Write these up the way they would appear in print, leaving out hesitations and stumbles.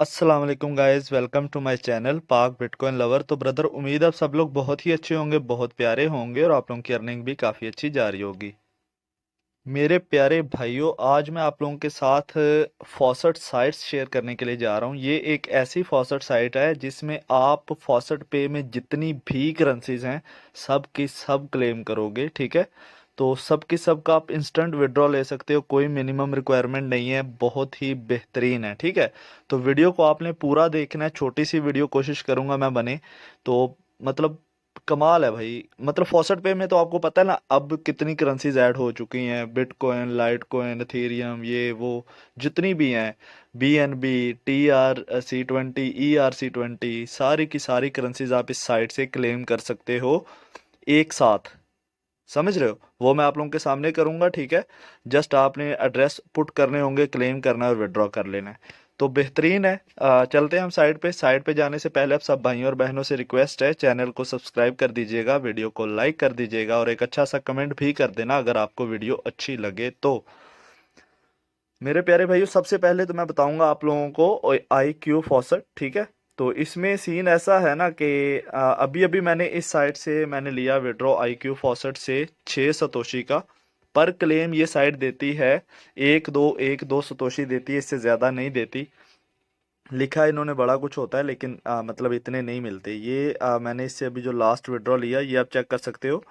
अस्सलाम वालेकुम guys, welcome to my channel Pak bitcoin lover. तो ब्रदर, उम्मीद है आप सब लोग बहुत ही अच्छे होंगे, बहुत प्यारे होंगे और आप लोगों की अर्निंग भी काफ़ी अच्छी जा रही होगी। मेरे प्यारे भाइयों, आज मैं आप लोगों के साथ फॉसेट साइट्स शेयर करने के लिए जा रहा हूँ। ये एक ऐसी फॉसेट साइट है जिसमें आप फॉसेट पे में जितनी भी करेंसीज हैं सब की सब क्लेम करोगे, ठीक है। तो सब की सब का आप इंस्टेंट विड्रॉ ले सकते हो, कोई मिनिमम रिक्वायरमेंट नहीं है, बहुत ही बेहतरीन है, ठीक है। तो वीडियो को आपने पूरा देखना है, छोटी सी वीडियो कोशिश करूंगा मैं बने। तो मतलब कमाल है भाई। मतलब फॉसेट पे में तो आपको पता है ना अब कितनी करेंसीज ऐड हो चुकी हैं, बिटकॉइन, लाइटकॉइन, एथेरियम, ये वो जितनी भी हैं, BNB, TRC20, ERC20, सारी की सारी करेंसीज आप इस साइट से क्लेम कर सकते हो एक साथ। समझ रहे हो? वो मैं आप लोगों के सामने करूंगा, ठीक है। जस्ट आपने एड्रेस पुट करने होंगे, क्लेम करना है और विड्रॉ कर लेना है। तो बेहतरीन है। चलते हैं हम साइड पे जाने से पहले आप सब भाइयों और बहनों से रिक्वेस्ट है, चैनल को सब्सक्राइब कर दीजिएगा, वीडियो को लाइक कर दीजिएगा और एक अच्छा सा कमेंट भी कर देना अगर आपको वीडियो अच्छी लगे तो। मेरे प्यारे भाइयों, सबसे पहले तो मैं बताऊंगा आप लोगों को IQ फॉसेट, ठीक है। तो इसमें सीन ऐसा है ना कि अभी अभी मैंने इस साइट से मैंने लिया विड्रॉ IQ फॉसेट से 6 सतोशी का। पर क्लेम ये साइट देती है 1-2 सतोशी देती है, इससे ज़्यादा नहीं देती। लिखा है इन्होंने बड़ा कुछ होता है, लेकिन मतलब इतने नहीं मिलते ये। मैंने इससे अभी जो लास्ट विड्रॉ लिया ये आप चेक कर सकते हो,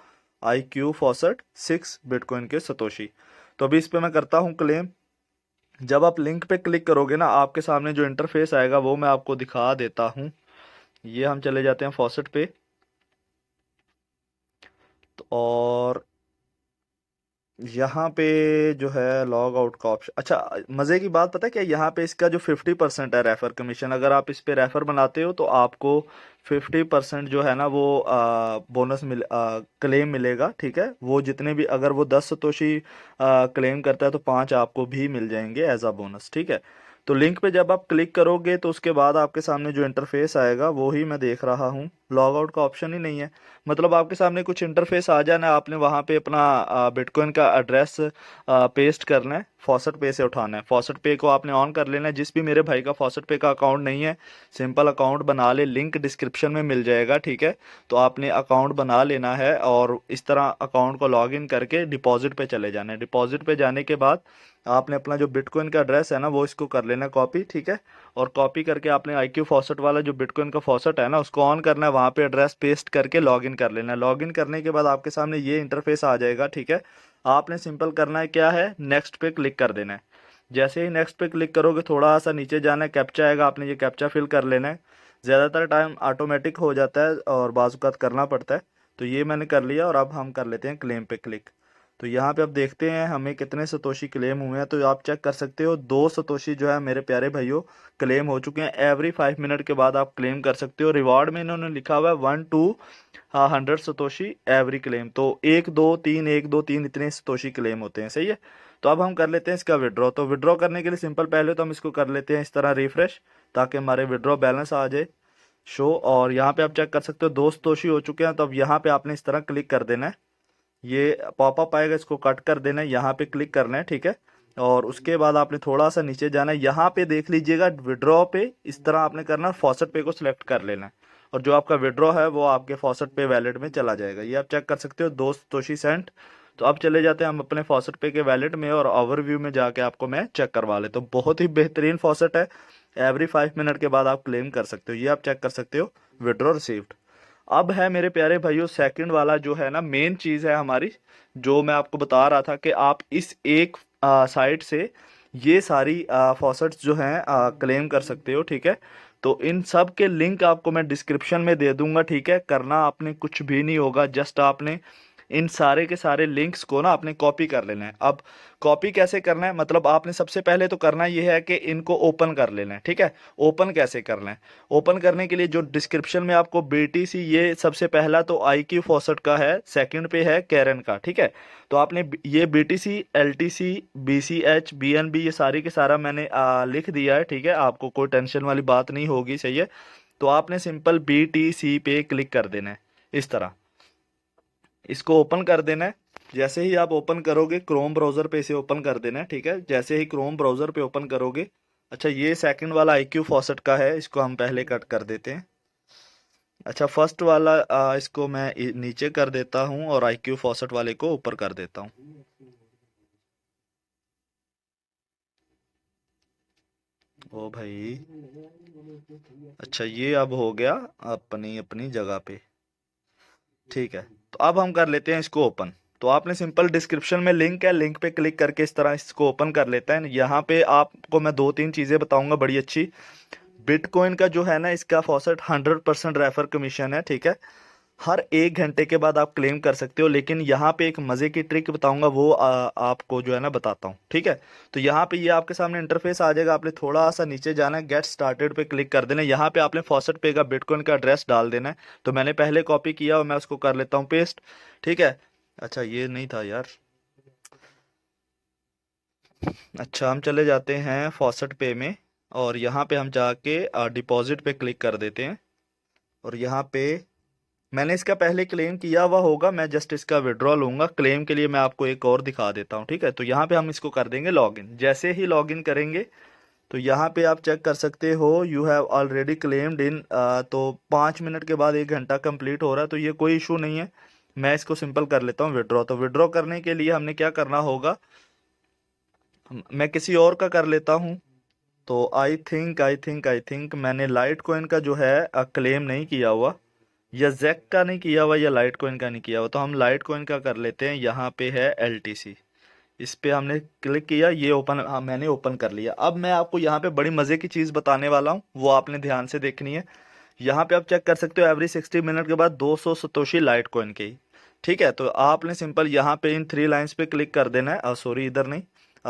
IQ फॉसेट 6 बिटकॉइन के सतोशी। तो अभी इस पे मैं करता हूँ क्लेम। जब आप लिंक पे क्लिक करोगे ना, आपके सामने जो इंटरफेस आएगा वो मैं आपको दिखा देता हूँ। ये हम चले जाते हैं फॉसेट पे। तो और यहाँ पे जो है लॉग आउट का ऑप्शन। अच्छा, मज़े की बात पता है क्या, यहाँ पे इसका जो 50% है रेफर कमीशन, अगर आप इस पे रेफर बनाते हो तो आपको 50% जो है ना वो बोनस क्लेम मिलेगा, ठीक है। वो जितने भी, अगर वो 10 सतोशी क्लेम करता है तो 5 आपको भी मिल जाएंगे एज अ बोनस, ठीक है। तो लिंक पे जब आप क्लिक करोगे तो उसके बाद आपके सामने जो इंटरफेस आएगा वो ही मैं देख रहा हूँ। लॉग आउट का ऑप्शन ही नहीं है। मतलब आपके सामने कुछ इंटरफेस आ जाना, आपने वहाँ पे अपना बिटकॉइन का एड्रेस पेस्ट करना है, फॉसेट पे से उठाना है। फॉसेट पे को आपने ऑन कर लेना है। जिस भी मेरे भाई का फॉसेट पे का अकाउंट नहीं है, सिंपल अकाउंट बना ले, लिंक डिस्क्रिप्शन में मिल जाएगा, ठीक है। तो आपने अकाउंट बना लेना है और इस तरह अकाउंट को लॉग इन करके डिपॉजिट पे चले जाना है। डिपॉजिट पे जाने के बाद आपने अपना जो बिटकॉइन का एड्रेस है ना वो इसको कर लेना कॉपी, ठीक है। और कॉपी करके आपने IQ फॉसेट वाला जो बिटकॉइन का फॉसेट है ना उसको ऑन करना है, वहाँ पे एड्रेस पेस्ट करके लॉगिन कर लेना है। लॉगिन करने के बाद आपके सामने ये इंटरफेस आ जाएगा, ठीक है। आपने सिंपल करना है क्या है, नेक्स्ट पे क्लिक कर देना है। जैसे ही नेक्स्ट पे क्लिक करोगे थोड़ा सा नीचे जाना है, कैप्चा आएगा, आपने ये कैप्चा फिल कर लेना है। ज़्यादातर टाइम ऑटोमेटिक हो जाता है और बाज़-औक़ात करना पड़ता है। तो ये मैंने कर लिया और अब हम कर लेते हैं क्लेम पे क्लिक। तो यहाँ पे अब देखते हैं हमें कितने सतोशी क्लेम हुए हैं। तो आप चेक कर सकते हो 2 सतोशी जो है मेरे प्यारे भाइयों क्लेम हो चुके हैं। एवरी 5 मिनट के बाद आप क्लेम कर सकते हो। रिवॉर्ड में इन्होंने लिखा हुआ है 1 to 100 सतोशी एवरी क्लेम। तो 1 2 3 इतने सतोशी क्लेम होते हैं, सही है। तो अब हम कर लेते हैं इसका विड्रॉ। तो विड्रॉ करने के लिए सिंपल पहले तो हम इसको कर लेते हैं इस तरह रिफ्रेश, ताकि हमारे विड्रॉ बैलेंस आ जाए शो। और यहाँ पे आप चेक कर सकते हो 2 सतोशी हो चुके हैं। तो अब यहाँ पे आपने इस तरह क्लिक कर देना है, ये पॉपअप आएगा, इसको कट कर देना है, यहाँ पे क्लिक करना है, ठीक है। और उसके बाद आपने थोड़ा सा नीचे जाना है, यहाँ पे देख लीजिएगा विड्रॉ पे इस तरह आपने करना है, फॉसेट पे को सिलेक्ट कर लेना है और जो आपका विड्रॉ है वो आपके फॉसेट पे वैलेट में चला जाएगा। ये आप चेक कर सकते हो 2 सतोशी सेंट। तो अब चले जाते हैं हम अपने फॉसेट पे के वैलेट में और ओवरव्यू में जाके आपको मैं चेक करवा लेता हूँ। बहुत ही बेहतरीन फॉसेट है। एवरी 5 मिनट के बाद आप क्लेम कर सकते हो। ये आप चेक कर सकते हो, विड्रॉ रिसीव्ड। अब है मेरे प्यारे भाइयों सेकंड वाला जो है ना मेन चीज़ है हमारी, जो मैं आपको बता रहा था कि आप इस एक साइट से ये सारी फॉसेट्स जो हैं क्लेम कर सकते हो, ठीक है। तो इन सब के लिंक आपको मैं डिस्क्रिप्शन में दे दूंगा, ठीक है। करना आपने कुछ भी नहीं होगा, जस्ट आपने इन सारे के सारे लिंक्स को ना आपने कॉपी कर लेना है। अब कॉपी कैसे करना है, मतलब आपने सबसे पहले तो करना ये है कि इनको ओपन कर लेना है, ठीक है। ओपन कैसे करना है, ओपन करने के लिए जो डिस्क्रिप्शन में आपको BTC, ये सबसे पहला तो IQ फॉसेट का है, सेकंड पे है कैरन का, ठीक है। तो आपने ये BTC, LTC, BCH, BNB ये सारी के सारा मैंने लिख दिया है, ठीक है। आपको कोई टेंशन वाली बात नहीं होगी, सही है। तो आपने सिंपल BTC पे क्लिक कर देना है इस तरह, इसको ओपन कर देना है। जैसे ही आप ओपन करोगे क्रोम ब्राउज़र पे इसे ओपन कर देना है, ठीक है। जैसे ही क्रोम ब्राउज़र पे ओपन करोगे अच्छा, ये सेकंड वाला IQ फॉसेट का है, इसको हम पहले कट कर देते हैं। अच्छा, फर्स्ट वाला इसको मैं नीचे कर देता हूँ और IQ फॉसेट वाले को ऊपर कर देता हूँ। ओ भाई, अच्छा ये अब हो गया अपनी अपनी जगह पे। ठीक है, तो अब हम कर लेते हैं इसको ओपन। तो आपने सिंपल डिस्क्रिप्शन में लिंक है, लिंक पे क्लिक करके इस तरह इसको ओपन कर लेते हैं। यहाँ पे आपको मैं दो तीन चीज़ें बताऊंगा बड़ी अच्छी। बिटकॉइन का जो है ना, इसका फॉसेट 100% रेफर कमीशन है, ठीक है। हर 1 घंटे के बाद आप क्लेम कर सकते हो, लेकिन यहाँ पे एक मज़े की ट्रिक बताऊंगा, वो आपको जो है ना बताता हूँ, ठीक है। तो यहाँ पे ये आपके सामने इंटरफेस आ जाएगा, आपने थोड़ा सा नीचे जाना है, गेट स्टार्टेड पे क्लिक कर देना है। यहाँ पे आपने फॉसेट पे का बिटकॉइन का एड्रेस डाल देना है। तो मैंने पहले कॉपी किया और मैं उसको कर लेता हूँ पेस्ट, ठीक है। अच्छा, ये नहीं था यार। अच्छा, हम चले जाते हैं फॉसेट पे में, और यहाँ पे हम जाके डिपॉजिट पे क्लिक कर देते हैं। और यहाँ पे मैंने इसका पहले क्लेम किया हुआ होगा, मैं जस्ट इसका विड्रॉ लूंगा। क्लेम के लिए मैं आपको एक और दिखा देता हूँ, ठीक है। तो यहाँ पे हम इसको कर देंगे लॉगिन। जैसे ही लॉगिन करेंगे तो यहाँ पे आप चेक कर सकते हो, यू हैव ऑलरेडी क्लेम्ड इन। तो 5 मिनट के बाद 1 घंटा कंप्लीट हो रहा है, तो ये कोई इशू नहीं है। मैं इसको सिंपल कर लेता हूँ विड्रॉ। तो विड्रॉ करने के लिए हमने क्या करना होगा, मैं किसी और का कर लेता हूँ। तो आई थिंक मैंने लाइट कॉइन का जो है क्लेम नहीं किया हुआ, या जैक का नहीं किया हुआ, या लाइट कॉइन का नहीं किया हुआ। तो हम लाइट कॉइन का कर लेते हैं। यहाँ पे है LTC, इस पे हमने क्लिक किया, ये ओपन, हाँ मैंने ओपन कर लिया। अब मैं आपको यहाँ पे बड़ी मज़े की चीज़ बताने वाला हूँ, वो आपने ध्यान से देखनी है। यहाँ पे आप चेक कर सकते हो, एवरी 60 मिनट के बाद 200 सतोशी लाइट कॉइन के ही, ठीक है। तो आपने सिंपल यहाँ पे इन 3 लाइन्स पे क्लिक कर देना है। सॉरी, इधर नहीं,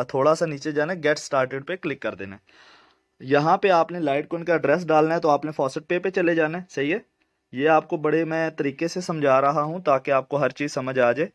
थोड़ा सा नीचे जाना है, गेट स्टार्टेड पे क्लिक कर देना है। यहाँ पे आपने लाइट कॉइन का एड्रेस डालना है, तो आपने फॉसेट पे चले जाना है, सही है। ये आपको बड़े मैं तरीके से समझा रहा हूँ ताकि आपको हर चीज़ समझ आ जाए।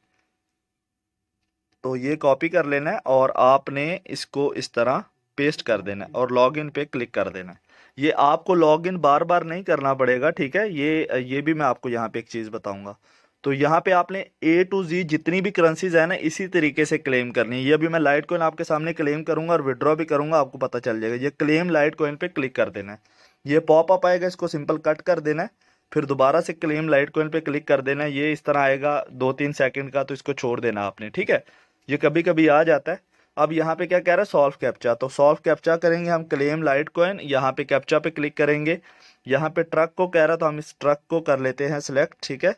तो ये कॉपी कर लेना है और आपने इसको इस तरह पेस्ट कर देना है और लॉगिन पे क्लिक कर देना है। ये आपको लॉगिन बार बार नहीं करना पड़ेगा, ठीक है। ये भी मैं आपको यहाँ पे एक चीज़ बताऊंगा। तो यहाँ पे आपने A to Z जितनी भी करेंसीज है ना, इसी तरीके से क्लेम करनी है। ये भी मैं लाइट कॉइन आपके सामने क्लेम करूंगा और विड्रॉ भी करूंगा, आपको पता चल जाएगा। ये क्लेम लाइट कॉइन पे क्लिक कर देना है, ये पॉप अप आएगा, इसको सिंपल कट कर देना है। फिर दोबारा से क्लेम लाइट कॉइन पे क्लिक कर देना है, ये इस तरह आएगा 2-3 सेकंड का, तो इसको छोड़ देना आपने, ठीक है। ये कभी कभी आ जाता है। अब यहाँ पे क्या कह रहा है, सॉल्व कैप्चा। तो सॉल्व कैप्चा करेंगे हम, क्लेम लाइट कॉइन, यहाँ पे कैप्चा पे क्लिक करेंगे। यहाँ पे ट्रक को कह रहा, तो हम इस ट्रक को कर लेते हैं सिलेक्ट, ठीक है।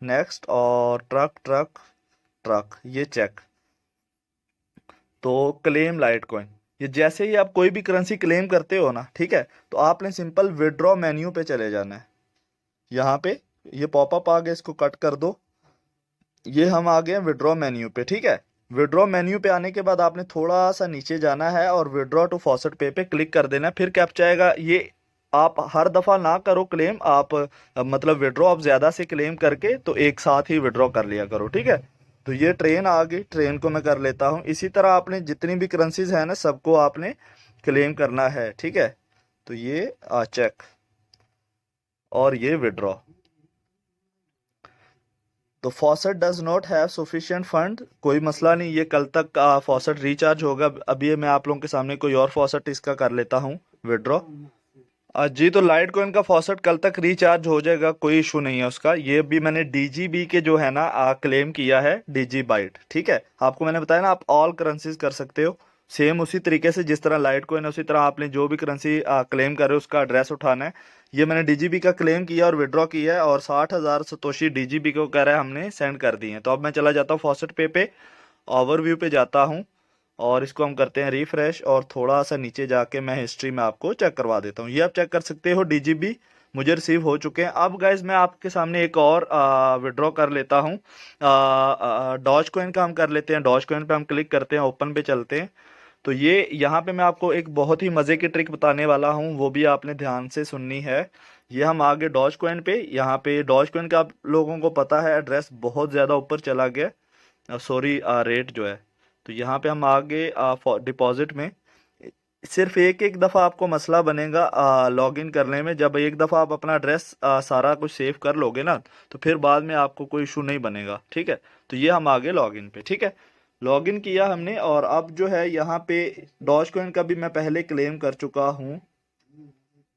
नेक्स्ट, और ट्रक ट्रक ट्रक, ये चेक। तो क्लेम लाइट कॉइन, ये जैसे ही आप कोई भी करेंसी क्लेम करते हो ना, ठीक है, तो आपने सिंपल विड्रॉ मेन्यू पे चले जाना है। यहाँ पे ये पॉपअप आ गया, इसको कट कर दो। ये हम आ गए विड्रॉ मेन्यू पे, ठीक है। विड्रॉ मेन्यू पे आने के बाद आपने थोड़ा सा नीचे जाना है और विड्रॉ टू फॉसेट पे क्लिक कर देना है। फिर कैप्चा आएगा। ये आप हर दफ़ा ना करो क्लेम, आप मतलब विड्रॉ आप ज़्यादा से क्लेम करके तो एक साथ ही विड्रॉ कर लिया करो, ठीक है। तो ये ट्रेन आ गई, ट्रेन को मैं कर लेता हूँ। इसी तरह आपने जितनी भी करेंसीज है ना, सबको आपने क्लेम करना है, ठीक है। तो ये चेक और ये विड्रॉ। तो faucet does not have sufficient fund, कोई मसला नहीं, ये कल तक फॉसेट रिचार्ज होगा। अब ये मैं आप लोगों के सामने कोई और फॉसेट इसका कर लेता हूँ विड्रॉ। जी, तो लाइट कॉइन का फॉसेट कल तक रिचार्ज हो जाएगा, कोई इशू नहीं है उसका। ये भी मैंने DGB के जो है ना क्लेम किया है, DG बाइट, ठीक है। आपको मैंने बताया ना, आप ऑल करेंसीज कर सकते हो सेम उसी तरीके से जिस तरह लाइट कॉइन है, उसी तरह आपने जो भी करेंसी क्लेम कर रहे हो उसका एड्रेस उठाना है। ये मैंने DGB का क्लेम किया और विड्रॉ किया है, और 60,000 सतोशी DGB को कह रहा है हमने सेंड कर दी है। तो अब मैं चला जाता हूँ फॉसेट पे ओवरव्यू पे जाता हूँ, और इसको हम करते हैं रिफ्रेश, और थोड़ा सा नीचे जाके मैं हिस्ट्री में आपको चेक करवा देता हूँ। ये आप चेक कर सकते हो, DGB मुझे रिसीव हो चुके हैं। अब गाइज मैं आपके सामने एक और विड्रॉ कर लेता हूँ। डॉज कॉइन का हम कर लेते हैं। डॉज कॉइन पे हम क्लिक करते हैं, ओपन पे चलते हैं। तो ये यहाँ पे मैं आपको एक बहुत ही मज़े की ट्रिक बताने वाला हूँ, वो भी आपने ध्यान से सुननी है। ये हम आगे डॉज कॉइन पे, यहाँ पे डॉज कॉइन का आप लोगों को पता है एड्रेस बहुत ज़्यादा ऊपर चला गया, सॉरी रेट जो है। तो यहाँ पे हम आगे डिपॉजिट में सिर्फ एक एक दफ़ा आपको मसला बनेगा लॉगिन करने में। जब एक दफ़ा आप अपना एड्रेस सारा कुछ सेव कर लोगे ना, तो फिर बाद में आपको कोई इशू नहीं बनेगा, ठीक है। तो ये हम आगे लॉगिन पे, ठीक है। लॉगिन किया हमने और अब जो है यहाँ पे डॉज कॉइन का भी मैं पहले क्लेम कर चुका हूँ।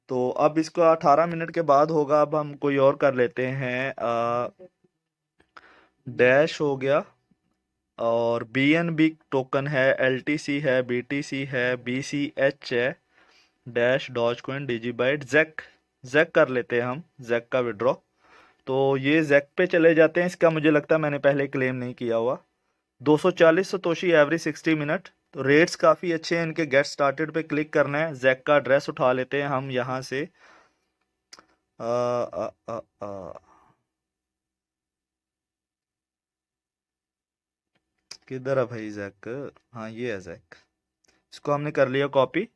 तो अब इसका 18 मिनट के बाद होगा। अब हम कोई और कर लेते हैं। डैश हो गया और BNB टोकन है, LTC है, BTC है, BCH है, dash Dogecoin, DigiByte, check. Check कर लेते हैं हम, जैक का विड्रॉ। तो ये जैक पे चले जाते हैं। इसका मुझे लगता है मैंने पहले क्लेम नहीं किया हुआ। 240 सतोशी एवरी 60 मिनट। तो रेट्स काफ़ी अच्छे हैं इनके। गेट स्टार्टेड पे क्लिक करना है। जैक का एड्रेस उठा लेते हैं हम यहाँ से। आ, आ, आ, आ, किधर है भाई जैक? हाँ ये है जैक। इसको हमने कर लिया कॉपी।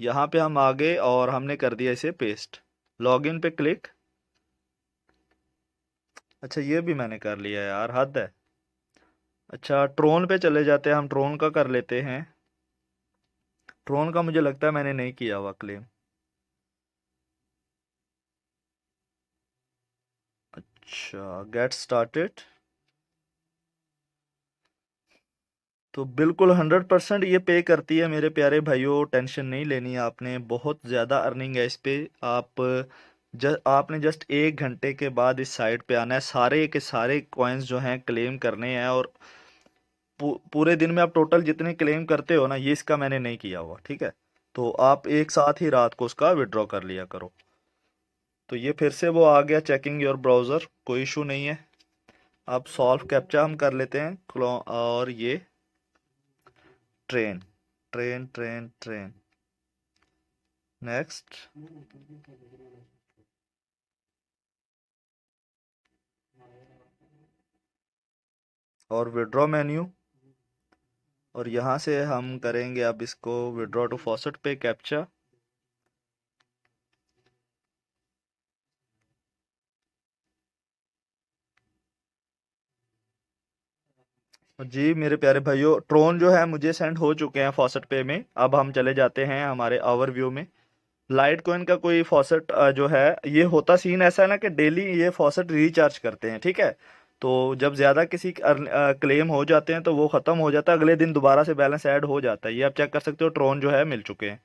यहाँ पे हम आ गए और हमने कर दिया इसे पेस्ट। लॉगिन पे क्लिक। अच्छा ये भी मैंने कर लिया यार, हद है। अच्छा ट्रोन पे चले जाते हैं हम, ट्रोन का कर लेते हैं। ट्रोन का मुझे लगता है मैंने नहीं किया हुआ क्लेम। अच्छा गेट स्टार्टेड। तो बिल्कुल 100% ये पे करती है मेरे प्यारे भाइयों, टेंशन नहीं लेनी है आपने। बहुत ज़्यादा अर्निंग है इस पे। आपने जस्ट 1 घंटे के बाद इस साइट पे आना है। सारे के सारे कॉइन्स जो हैं क्लेम करने हैं और पूरे दिन में आप टोटल जितने क्लेम करते हो ना, ये इसका मैंने नहीं किया हुआ, ठीक है। तो आप एक साथ ही रात को उसका विड्रॉ कर लिया करो। तो ये फिर से वो आ गया, चेकिंग योर ब्राउज़र, कोई इशू नहीं है। अब सॉल्व कैप्चा हम कर लेते हैं। और ये train train train train, next. और विड्रॉ मेन्यू। और यहाँ से हम करेंगे अब इसको विड्रॉ टू फॉसेट पे कैप्चा। जी मेरे प्यारे भाइयों, ट्रोन जो है मुझे सेंड हो चुके हैं फॉसेट पे में। अब हम चले जाते हैं हमारे ओवरव्यू में। लाइट कॉइन का कोई फॉसेट जो है, ये होता सीन ऐसा है ना कि डेली ये फॉसेट रिचार्ज करते हैं, ठीक है। तो जब ज़्यादा किसी क्लेम हो जाते हैं तो वो ख़त्म हो जाता है, अगले दिन दोबारा से बैलेंस ऐड हो जाता है। ये आप चेक कर सकते हो, ट्रोन जो है मिल चुके हैं।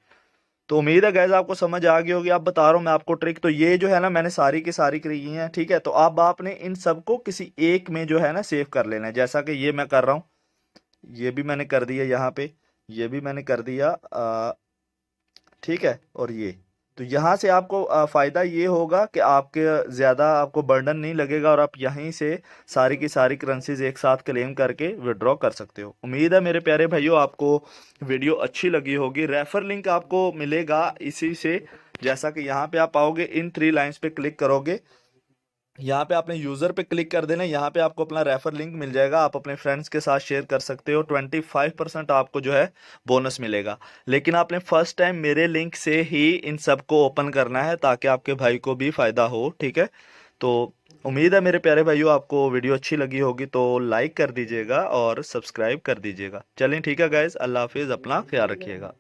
तो उम्मीद है गैस आपको समझ आ गई होगी। आप बता रहा हूँ मैं आपको ट्रिक। तो ये जो है ना, मैंने सारी की सारी करी हैं, ठीक है। तो अब आपने इन सबको किसी एक में जो है ना सेव कर लेना है, जैसा कि ये मैं कर रहा हूँ। ये भी मैंने कर दिया यहाँ पे, ये भी मैंने कर दिया, ठीक है। और ये तो यहाँ से आपको फ़ायदा ये होगा कि आपके ज़्यादा आपको बर्डन नहीं लगेगा और आप यहीं से सारी की सारी करेंसीज एक साथ क्लेम करके विड्रॉ कर सकते हो। उम्मीद है मेरे प्यारे भाइयों आपको वीडियो अच्छी लगी होगी। रेफर लिंक आपको मिलेगा इसी से। जैसा कि यहाँ पे आप आओगे, इन 3 लाइंस पे क्लिक करोगे, यहाँ पे आपने यूज़र पे क्लिक कर देना। यहाँ पे आपको अपना रेफर लिंक मिल जाएगा, आप अपने फ्रेंड्स के साथ शेयर कर सकते हो। 25% आपको जो है बोनस मिलेगा। लेकिन आपने फर्स्ट टाइम मेरे लिंक से ही इन सबको ओपन करना है ताकि आपके भाई को भी फ़ायदा हो, ठीक है। तो उम्मीद है मेरे प्यारे भाइयों आपको वीडियो अच्छी लगी होगी, तो लाइक कर दीजिएगा और सब्सक्राइब कर दीजिएगा। चलें ठीक है गाइज, अल्लाह हाफिज़, अपना ख्याल रखिएगा।